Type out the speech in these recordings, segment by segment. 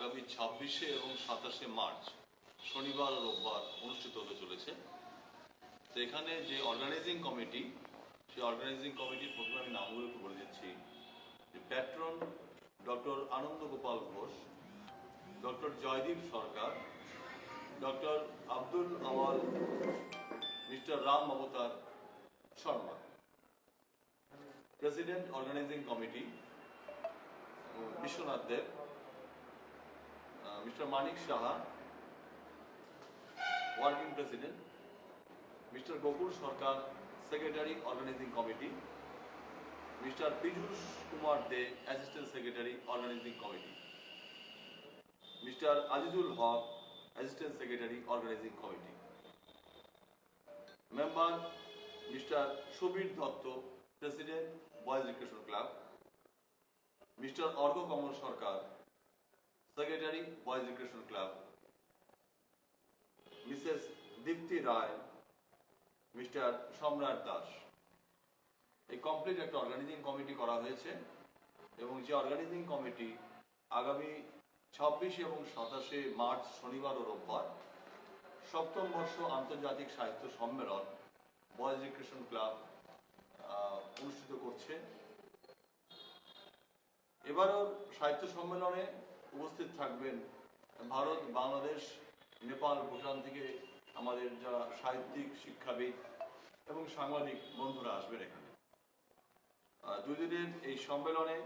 আগামী 26শে এবং 27শে মার্চ শনিবার ও রোববার অনুষ্ঠিত হতে চলেছে। তো এখানে যে অর্গানাইজিং কমিটি, সেই অর্গানাইজিং কমিটির প্রথমে আমি নামগুলো একটু বলে দিচ্ছি। Patron doctor Ananda Gopal Ghosh, doctor Joydeep Sarkar, doctor Abdul Awal, mister Ram Avatar Sharma. President organising committee Biswanath Deb, mister Manik Saha working president, mister Gokul Sarkar secretary organising committee, mister Piyush Kumar Dey assistant secretary organising committee, mister Azizul Haque assistant secretary organising committee. Member mister Subir Dutta president boys recreation club, mister Argha Kamal Sarkar secretary boys recreation club, Mrs Dipti Roy, mister সম্রাট দাস। এই complete একটা organising committee করা হয়েছে এবং যে organising committee আগামী 26 এবং 27শে March শনিবার ও রোববার সপ্তম বর্ষ আন্তর্জাতিক সাহিত্য সম্মেলন বয়েজ রিক্রিয়েশন ক্লাব অনুষ্ঠিত করছে। এবারও সাহিত্য সম্মেলনে উপস্থিত থাকবেন ভারত, বাংলাদেশ, নেপাল, ভুটান থেকে আমাদের যারা সাহিত্যিক, শিক্ষাবিদ এবং সাংবাদিক বন্ধুরা আসবেন এখানে। 2 দিনের এই সম্মেলনে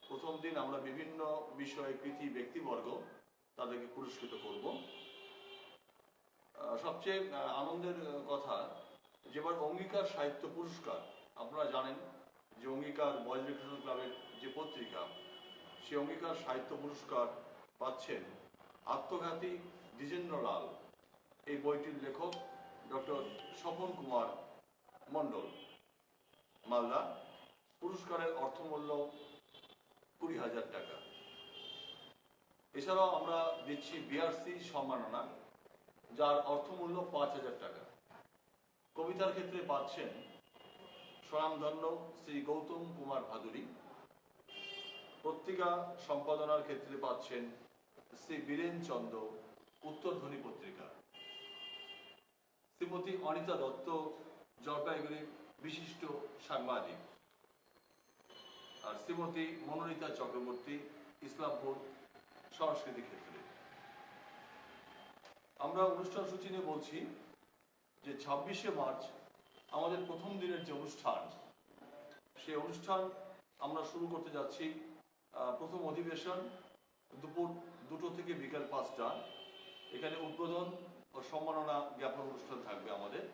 প্রথম দিন আমরা বিভিন্ন বিষয়ে কৃতি ব্যক্তিবর্গ তাদেরকে পুরস্কৃত করব। সবচেয়ে আনন্দের কথা, যেবার অঙ্গীকার সাহিত্য পুরস্কার, আপনারা জানেন যে অঙ্গীকার বয়েজ রিক্রিয়েশন ক্লাবের যে পত্রিকা, সেই অঙ্গীকার সাহিত্য পুরস্কার পাচ্ছেন আত্মঘাতী দ্বিজেন্দ্রলাল, এই বইটির লেখক ডক্টর স্বপন কুমার মণ্ডল, মালদা। পুরস্কারের অর্থমূল্য 20,000 টাকা। এছাড়াও আমরা দিচ্ছি বিআরসি সম্মাননা, যার অর্থমূল্য 5,000 টাকা। কবিতার ক্ষেত্রে পাচ্ছেন স্বনামধন্য শ্রী গৌতম কুমার ভাদুরী। পত্রিকা সম্পাদনার ক্ষেত্রে পাচ্ছেন শ্রী বীরেন চন্দ্র, উত্তরধ্বনি পত্রিকা। শ্রীমতী অনিতা দত্ত, জলপাইগুড়ির বিশিষ্ট সাংবাদিক। আর শ্রীমতী মনোনীতা চক্রবর্তী, ইসলামপুর সংস্কৃতি ক্ষেত্রে। আমরা অনুষ্ঠান সূচি নিয়ে বলছি যে 26শে মার্চ আমাদের প্রথম দিনের যে অনুষ্ঠান, সেই অনুষ্ঠান আমরা শুরু করতে যাচ্ছি। প্রথম অধিবেশন দুপুর 2টো থেকে বিকাল 5টা। এখানে উদ্বোধন ও সম্মাননা জ্ঞাপন অনুষ্ঠান থাকবে আমাদের।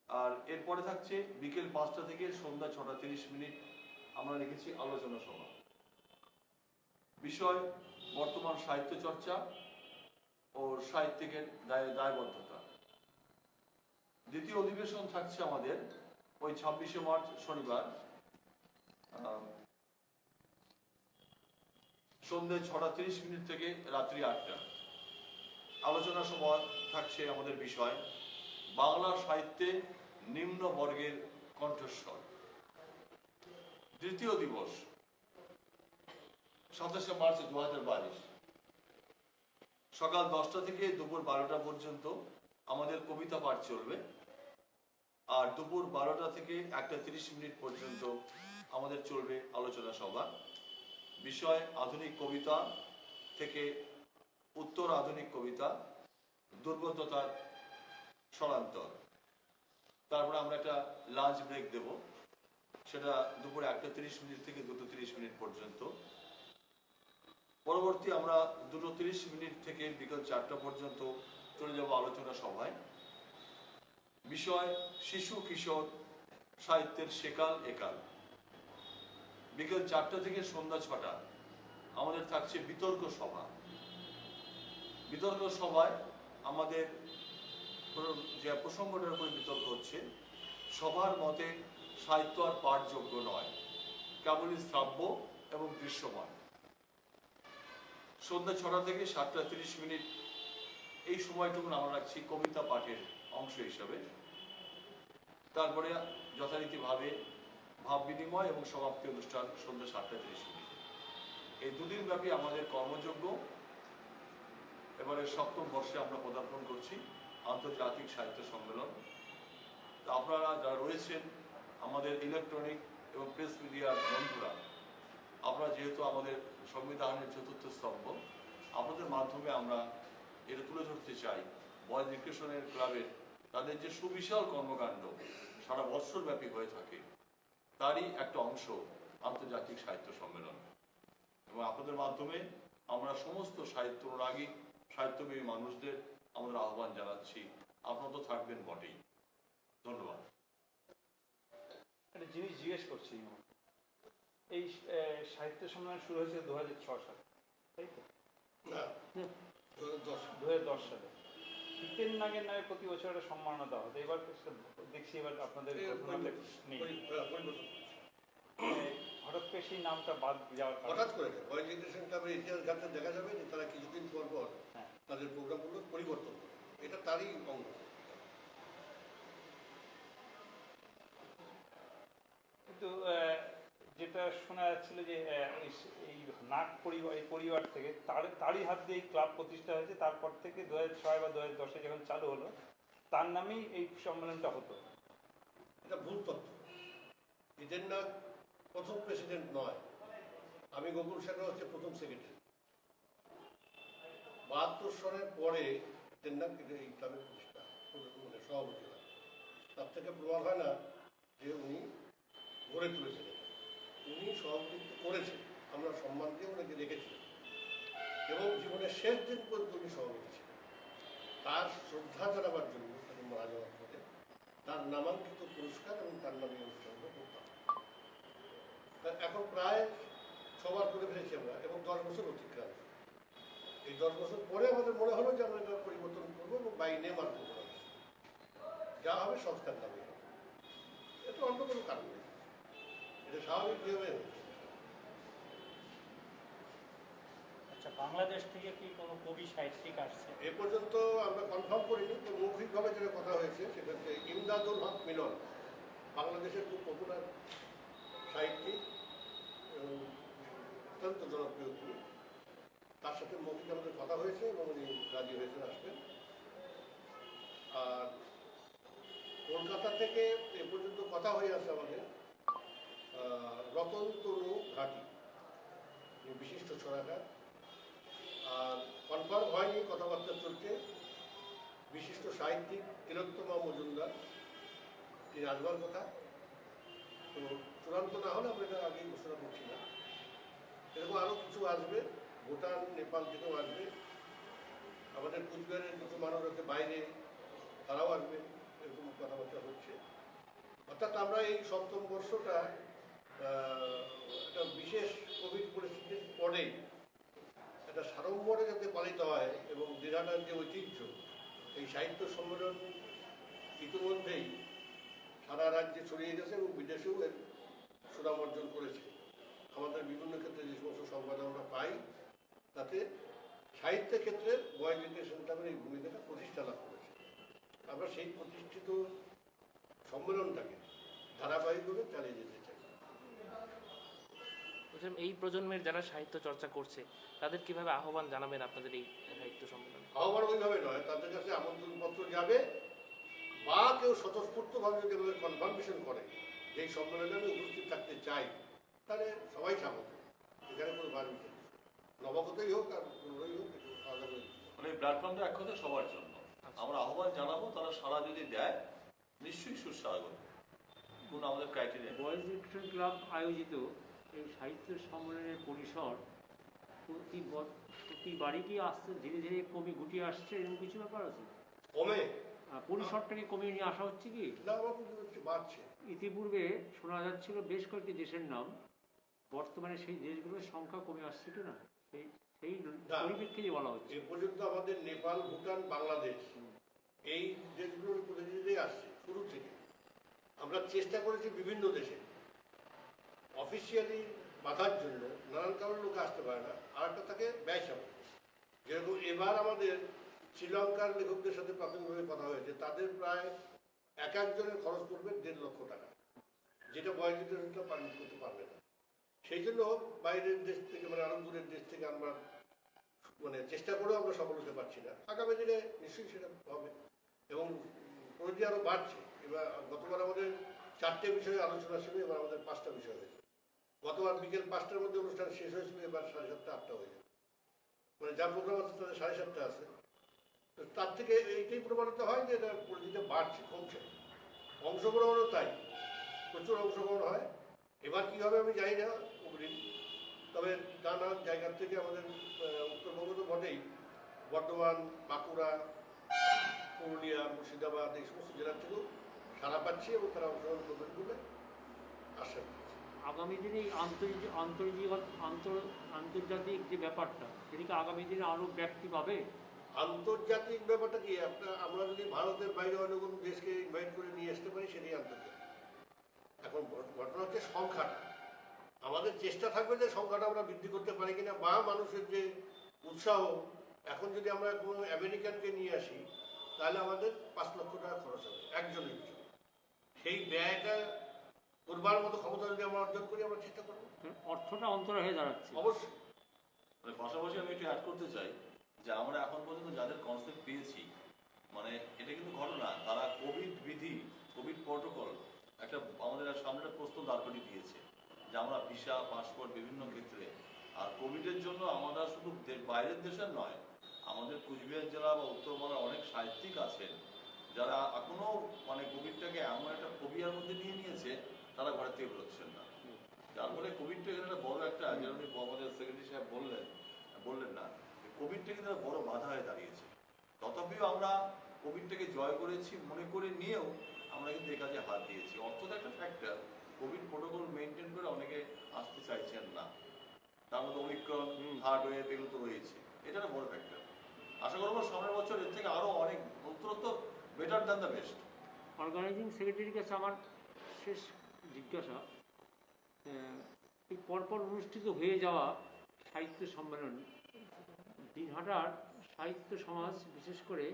আর এরপরে থাকছে বিকেল 5টা থেকে সন্ধ্যা 6:30 আমরা রেখেছি আলোচনা সভা। বিষয় বর্তমান সাহিত্য চর্চা ও সাহিত্যিকের দায়বদ্ধতা। দ্বিতীয় অধিবেশন থাকছে আমাদের ওই 26শে মার্চ শনিবার সন্ধ্যে 6:30 থেকে রাত্রি 8টা। আলোচনা সভা থাকছে আমাদের বিষয় বাংলা সাহিত্যে নিম্ন বর্গের কণ্ঠস্বর। তৃতীয় দিবস 27শে মার্চ 2022 সকাল 10টা থেকে দুপুর 12টা পর্যন্ত আমাদের কবিতা পাঠ চলবে। আর দুপুর 12টা থেকে 1:30 পর্যন্ত আমাদের চলবে আলোচনা সভা। বিষয় আধুনিক কবিতা থেকে উত্তর আধুনিক কবিতা, দুর্বোধ্যতার স্বরান্তর। তারপরে আমরা একটা লাঞ্চ ব্রেক দেব, সেটা দুপুর 1:30 থেকে 2:30 পর্যন্ত। পরবর্তী আমরা 2:30 থেকে বিকেল 4টা পর্যন্ত চলে যাব আলোচনা সভায়। বিষয় শিশু কিশোর সাহিত্যের সেকাল একাল। বিকেল 4টা থেকে সন্ধ্যা 6টা আমাদের থাকছে বিতর্ক সভা। বিতর্ক সভায় আমাদের যে প্রসঙ্গটার উপরে বিতর্ক হচ্ছে, সবার মতে সাহিত্য আর পাঠযোগ্য নয়, কেবলই শ্রাব্য এবং দৃশ্যমান। সন্ধ্যা 6টা থেকে 7:30 এই সময়টুকু আমরা রাখছি কবিতা পাঠের অংশ হিসাবে। তারপরে যথারীতিভাবে ভাব বিনিময় এবং সমাপ্তি অনুষ্ঠান সন্ধ্যা 7:30। এই দুদিন ব্যাপী আমাদের কর্মযজ্ঞ এবারে 7ম বর্ষে আমরা পদার্পণ করছি, আন্তর্জাতিক সাহিত্য সম্মেলন। তা আপনারা যারা রয়েছেন আমাদের ইলেকট্রনিক এবং প্রেস মিডিয়ার বন্ধুরা, আপনারা যেহেতু আমাদের সংবিধানের চতুর্থ স্তম্ভ, আপনাদের মাধ্যমে আমরা এটা তুলে ধরতে চাই বয়েজ রিক্রিয়েশনের ক্লাবের তাদের যে সুবিশাল কর্মকাণ্ড সারা বৎসরব্যাপী হয়ে থাকে, তারই একটা অংশ আন্তর্জাতিক সাহিত্য সম্মেলন। এবং আপনাদের মাধ্যমে আমরা সমস্ত সাহিত্য অনুরাগী সাহিত্যপ্রেমী মানুষদের আমাদের আহ্বান জানাচ্ছি, আপনারা তো থাকবেন বটেই। ধন্যবাদ। একটা জিনিস জিজ্ঞেস করছি, এই সাহিত্য সম্মেলন শুরু হয়েছে 2006 সালে, তাই তো? 2010 সালে হিতেন নাগের নামে প্রতি বছর একটা সম্মাননা দেওয়া হতো। এবার দেখছি এবার আপনাদের নেই, হঠাৎ করে সেই নামটা বাদ যাওয়ার হঠাৎ করে বয়েজ রিক্রিয়েশন ক্লাবের ইতিহাস ঘাটতে দেখা যাবে যে তারা কিছুদিন পর পর তাদের প্রোগ্রামগুলো পরিবর্তন করে, এটা তারই অঙ্গ। কিন্তু যেটা শোনা যাচ্ছিল যে এই নাগ পরিবার, এই পরিবার থেকে তারই হাত দিয়ে এই ক্লাব প্রতিষ্ঠা হয়েছে। তারপর থেকে 2006 বা 2010-এ যখন চালু হলো, তার নামেই এই সম্মেলনটা হতো। এটা ভুল তথ্য। হিতেন নাগ প্রথম প্রেসিডেন্ট নয়, আমি গোকুল সেনরা হচ্ছে প্রথম সেক্রেটারি। 72 সনের পরে হিতেন নাগ এই ক্লাবের প্রতিষ্ঠা মানে সভাপতি হয়। তার থেকে প্রমাণ হয় না যে উনি গড়ে তুলেছেন, উনি সভাপতিত্ব করেছেন, আমরা সম্মান দিয়ে ওনাকে রেখেছিলাম এবং জীবনের শেষ দিন পর্যন্ত উনি সভাপতি ছিলেন। তার শ্রদ্ধা জানাবার জন্য তাকে মারা যাওয়ার পরে তার নামাঙ্কিত পুরস্কার এবং তার নামে অনুষ্ঠানগুলো করতাম। এখন প্রায় সবার করে ফেলেছি আমরা এবং 10 বছর অতিক্রান্ত। এই 10 বছর পরে আমাদের মনে হলো যে আমরা এটা পরিবর্তন করবো এবং বাইনে মার্ক করা যা হবে সংস্থার নামে হবে। এটা অন্য কোনো কারণ নেই, এটা স্বাভাবিক নিয়মে হয়েছে। আচ্ছা, বাংলাদেশ থেকে কি কোনো কবি সাহিত্যিক আসছে? এ পর্যন্ত আমরা কনফার্ম করিনি, তো মৌখিকভাবে যেটা কথা হয়েছে সেটা হচ্ছে ইমদাদুল হক মিলন, বাংলাদেশের খুব পপুলার সাহিত্যিক, অত্যন্ত জনপ্রিয় তিনি। তার সাথে মৌখিক আমাদের কথা হয়েছে এবং উনি রাজি হয়েছেন আসবেন। আর কলকাতা থেকে এ পর্যন্ত কথা হয়ে আছে আমাদের রতন তনু ঘাটি, বিশিষ্ট ছড়াকার। আর কনফার্ম হয়নি, কথাবার্তা চলছে বিশিষ্ট সাহিত্যিক তিলোত্তমা মজুমদার, তিনি আসবার কথা। তো চূড়ান্ত না হলে আমরা এটা আগেই ঘোষণা করছি না। এরকম আরও কিছু আসবে, ভুটান নেপাল থেকেও আসবে, আমাদের কুচবিহারের কিছু মানুষ আছে বাইরে, তারাও আসবে, এরকম কথাবার্তা হচ্ছে। অর্থাৎ আমরা এই 7ম বর্ষটা একটা বিশেষ কোভিড পরিস্থিতির পরে একটা সাড়ম্বরে যাতে পালিত হয় এবং দিনহাটার যে ঐতিহ্য, এই সাহিত্য সম্মেলন ইতিমধ্যেই সারা রাজ্যে ছড়িয়ে গেছে এবং বিদেশেও এর সুনাম অর্জন করেছে। আমাদের বিভিন্ন ক্ষেত্রে যে সমস্ত সংবাদ আমরা পাই, তাতে সাহিত্যের ক্ষেত্রে বয়েজ রিক্রিয়েশন ক্লাবের এই ভূমিকাটা প্রতিষ্ঠা লাভ করেছে। আমরা সেই প্রতিষ্ঠিত সম্মেলনটাকে ধারাবাহিকভাবে চালিয়ে যেতে চাই। এই প্রজন্মের যারা সাহিত্য চর্চা করছে তাদের কিভাবে আহ্বান জানাবেন আপনাদের এই সাহিত্য সম্মেলনে? আহ্বান ওইভাবে নয়, তাদের কাছে আমন্ত্রণপত্র যাবে বা কেউ স্বতঃস্ফূর্তভাবে যদি আমাদের কনফার্মেশন করে যে এই সম্মেলনে আমি উপস্থিত থাকতে চাই, তাহলে সবাই স্বাগত। এখানে কোনো বাড়ি নবাগতই হোক আর কোনোই হোক, আলাদা করে মানে এই প্ল্যাটফর্মটা এক কথা সবার জন্য। আমরা আহ্বান জানাবো, তারা সারা যদি দেয় নিশ্চয়ই সুস্বাগত, কোন আমাদের ক্রাইটেরিয়া। বয়েজ রিক্রিয়েশন ক্লাব আয়োজিত এই সাহিত্য সম্মেলনের পরিসর প্রতিবারই কি আসছে, ধীরে ধীরে কমে গুটিয়ে আসছে, এরকম কিছু ব্যাপার আছে? কমে পরিসরটাকে কমিয়ে নিয়ে আসা হচ্ছে কি? না, আমার কিন্তু বাড়ছে। ইতিপূর্বে শোনা যাচ্ছিল বেশ কয়েকটি দেশের নাম, বর্তমানে সেই দেশগুলোর সংখ্যা কমে আসছে কিনা সেই সেই পরিপ্রেক্ষিতে বলা হচ্ছে। এ পর্যন্ত আমাদের নেপাল, ভুটান, বাংলাদেশ এই দেশগুলোর প্রতিনিধি আসছে শুরু থেকে। আমরা চেষ্টা করেছি বিভিন্ন দেশে অফিসিয়ালি বাধার জন্য, নানান কারণে লোক আসতে পারে না। আর একটা থাকে ব্যয় সাপেক্ষ। যেরকম এবার আমাদের শ্রীলঙ্কার লেখকদের সাথে প্রাথমিকভাবে কথা হয়েছে, তাদের প্রায় একজনের খরচ করবে 1.5 লক্ষ টাকা, যেটা বয়েজ রিক্রিয়েশনটা পারমিট করতে পারবে না। সেই জন্য বাইরের দেশ থেকে মানে আরো দূরের দেশ থেকে আমরা মানে চেষ্টা করেও আমরা সফল হতে পারছি না। আগামী দিনে নিশ্চয়ই সেটা হবে এবং প্রতি আরো বাড়ছে। এবার গতবার আমাদের 4টে বিষয়ে আলোচনা ছিল, এবার আমাদের 5টা বিষয় হয়েছে। গতবার বিকেল 5টার মধ্যে অনুষ্ঠান শেষ হয়েছিল, এবার 7:30 8টা হয়ে যাবে। মানে যা প্রোগ্রাম আছে তাদের 7:30 আছে। তো তার থেকে এইটাই প্রমাণিত হয় যে এটা পরিধিটা বাড়ছে, কমছে। অংশগ্রহণও তাই, প্রচুর অংশগ্রহণ হয়। এবার কী হবে আমি জানি না অগ্রিম, তবে নানা জায়গার থেকে আমাদের উত্তরবঙ্গ তো বটেই, বর্ধমান, বাঁকুড়া, পুরুলিয়া, মুর্শিদাবাদ এই সমস্ত জেলার থেকেও সারা পাচ্ছি এবং তারা অংশগ্রহণ করবেন বলে আশা করছি। আগামী দিনে এই আন্তর্জাতিক যে ব্যাপারটা, সেদিকে আগামী দিনে আরও ব্যাপ্তি পাবে। আন্তর্জাতিক ব্যাপারটা কি, আমরা যদি ভারতের বাইরে অন্য কোনো দেশকে ইনভাইট করে নিয়ে আসতে পারি সেটাই আন্তর্জাতিক। এখন ঘটনা হচ্ছে সংখ্যাটা, আমাদের চেষ্টা থাকবে যে সংখ্যাটা আমরা বৃদ্ধি করতে পারি কিনা, বা মানুষের যে উৎসাহ। এখন যদি আমরা কোনো আমেরিকানকে নিয়ে আসি তাহলে আমাদের 5 লক্ষ টাকা খরচ হবে একজনের পিছনে। সেই ব্যয়টা করবার মতো ক্ষমতা যদি আমরা অর্জন করি, আমরা চেষ্টা করবো। অর্থটা অন্তরা হয়ে দাঁড়াচ্ছে। অবশ্যই। মানে পাশাপাশি আমি একটু অ্যাড করতে চাই যে আমরা এখন পর্যন্ত যাদের কনসেপ্ট পেয়েছি, মানে এটা কিন্তু ঘটনা, তারা কোভিড বিধি, কোভিড প্রোটোকল একটা আমাদের সামনে একটা প্রস্তুত দাঁড় করিয়ে দিয়েছে যে আমরা ভিসা, পাসপোর্ট বিভিন্ন ক্ষেত্রে। আর কোভিডের জন্য আমরা শুধু বাইরের দেশের নয়, আমাদের কুচবিহার জেলা বা উত্তরবঙ্গের অনেক সাহিত্যিক আছেন যারা এখনো মানে কোভিডটাকে এমন একটা ফোবিয়ার মধ্যে নিয়ে নিয়েছে, তারা ঘরের থেকে বেরোচ্ছেন না। যার ফলে কোভিডটা এখানে একটা বড় একটা, যেমন আমাদের সেক্রেটারি সাহেব বললেন না, কোভিডটা কিন্তু একটা বড় বাধা হয়ে দাঁড়িয়েছে। তথাপিও আমরা কোভিডটাকে জয় করেছি মনে করে নিয়েও আমরা কিন্তু এ কাজে হাত দিয়েছি। অর্থটা একটা ফ্যাক্টর, কোভিড প্রোটোকল মেনটেন করে অনেকে আসতে চাইছেন না। তার মধ্যে ওমিক্রন, থার্ড ওয়েভ এগুলো তো রয়েছে, এটা একটা বড় ফ্যাক্টর। আশা করবো সামনের বছর এর থেকে আরো অনেক উত্তরোত্তর better than the best. Organising সেক্রেটারির কাছে আমার শেষ জিজ্ঞাসা, এই পরপর অনুষ্ঠিত হয়ে যাওয়া সাহিত্য সম্মেলন দিনহাটার সাহিত্য সমাজ, বিশেষ করে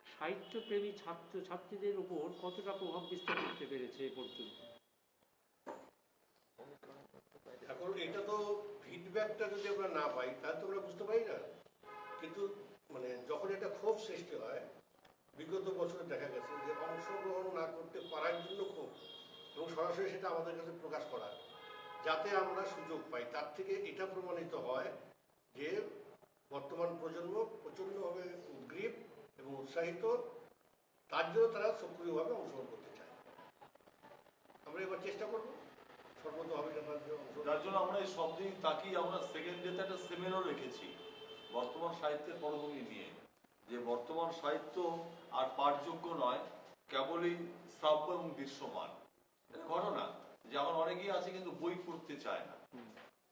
সাহিত্যপ্রেমী ছাত্রছাত্রীদের উপর কতটা প্রভাব বিস্তার করতে পেরেছে এ পর্যন্ত? এখন এটা তো ফিডব্যাকটা যদি আমরা না পাই তাহলে তো আমরা বুঝতে পারি না। কিন্তু মানে যখন এটা ক্ষোভ সৃষ্টি হয়, বিগত বছরে দেখা গেছে যে অংশগ্রহণ না করতে পারার জন্য ক্ষোভ, এবং সরাসরি সেটা আমাদের কাছে প্রকাশ করা যাতে আমরা সুযোগ পাই, তার থেকে এটা প্রমাণিত হয় যে বর্তমান প্রজন্ম প্রচণ্ডভাবে উদ্গ্রীব এবং উৎসাহিত, তার জন্য তারা সক্রিয়ভাবে অংশগ্রহণ করতে চায়। আমরা এবার চেষ্টা করবো সর্বতভাবে যার জন্য আমরা এই সব দিন তাকিয়ে আমরা সেকেন্ড ডেতে একটা সেমিনার রেখেছি বর্তমান সাহিত্যের পটভূমি নিয়ে, যে বর্তমান সাহিত্য আর পাঠযোগ্য নয়, কেবলই শ্রাব্য এবং দৃশ্যমান। এটা ঘটনা যে এখন অনেকেই আছে কিন্তু বই পড়তে চায় না।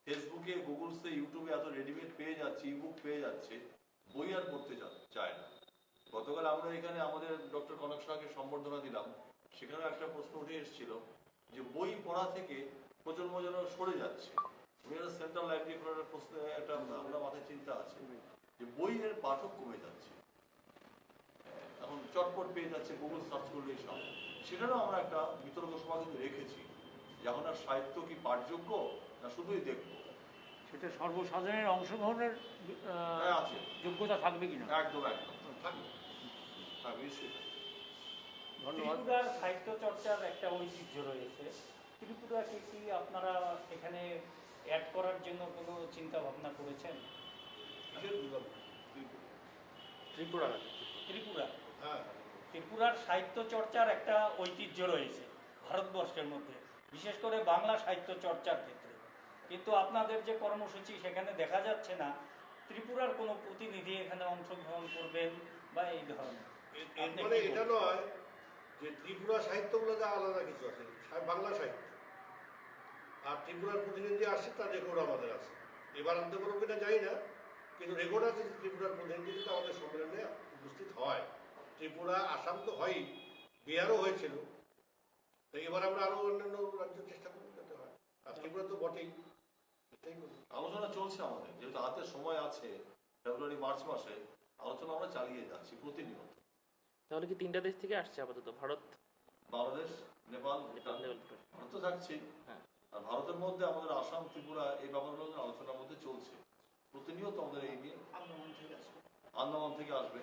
ফেসবুকে, গুগলসে, ইউটিউবে এত রেডিমেড পেয়ে যাচ্ছে, ইবুক পেয়ে যাচ্ছে, বই আর পড়তে চায় না। গতকাল আমরা এখানে আমাদের ডক্টর কনক শাহকে সম্বর্ধনা দিলাম, সেখানে একটা প্রশ্ন উঠে এসেছিল যে বই পড়া থেকে প্রজন্ম যেন সরে যাচ্ছে। উনি একটা সেন্ট্রাল লাইব্রেরি করার প্রশ্ন একটা আমরা মাথায় চিন্তা আছে যে বইয়ের পাঠক কমে যাচ্ছে, এখন চটপট পেয়ে যাচ্ছে, গুগল সার্চ করলেই সব। সেখানেও আমরা একটা বিতর্ক সভা কিন্তু রেখেছি যে এখন আর সাহিত্য কি পাঠযোগ্য না শুধুই দেখবো, সেটা সর্বসাধারণের অংশগ্রহণের আছে যোগ্যতা থাকবে কিনা? একদম থাকবে, নিশ্চয়ই। ধন্যবাদ। ত্রিপুরার সাহিত্য চর্চার একটা ঐতিহ্য রয়েছে, ত্রিপুরাকে কি আপনারা এখানে অ্যাড করার জন্য কোনো চিন্তা ভাবনা করেছেন? ত্রিপুরা হ্যাঁ, ত্রিপুরার সাহিত্য চর্চার একটা ঐতিহ্য রয়েছে ভারতবর্ষের মধ্যে, বিশেষ করে বাংলা সাহিত্য চর্চার ক্ষেত্রে। কিন্তু আপনাদের যে কর্মসূচি সেখানে দেখা যাচ্ছে না ত্রিপুরার কোনো প্রতিনিধি এখানে অংশগ্রহণ করবেন বা এই ধরনের। মানে এটা নয় যে ত্রিপুরা সাহিত্যগুলোতে আলাদা কিছু আছে, বাংলা সাহিত্য আর ত্রিপুরার প্রতিনিধি আসছে, তার রেকর্ড আমাদের আছে। এবার আনতে পারবো কিনা জানি না, কিন্তু রেকর্ড আছে যে ত্রিপুরার প্রতিনিধি কিন্তু আমাদের সম্মেলনে উপস্থিত হয়। ত্রিপুরা, আসাম তো হয়ই, বিহারও হয়েছিল। তো এবার আমরা আরো অন্যান্য রাজ্য চেষ্টা করবো যাতে হয়, আর ত্রিপুরা তো বটেই। আলোচনা চলছে আমাদের, যেহেতু হাতে সময় আছে, ফেব্রুয়ারি মার্চ মাসে আলোচনা আমরা চালিয়ে যাচ্ছি প্রতিনিয়ত। তাহলে কি 3টা দেশ থেকে আসছে আপাতত? ভারত, বাংলাদেশ, নেপাল, ভুটান, নেপাল, ভারত তো থাকছেই, হ্যাঁ। আর ভারতের মধ্যে আমাদের আসাম ত্রিপুরা এই ব্যাপারগুলো আলোচনার মধ্যে চলছে, প্রতিনিয়ত আমাদের এই নিয়ে আন্দোলন থেকে আসবে। আন্দামান থেকে আসবে।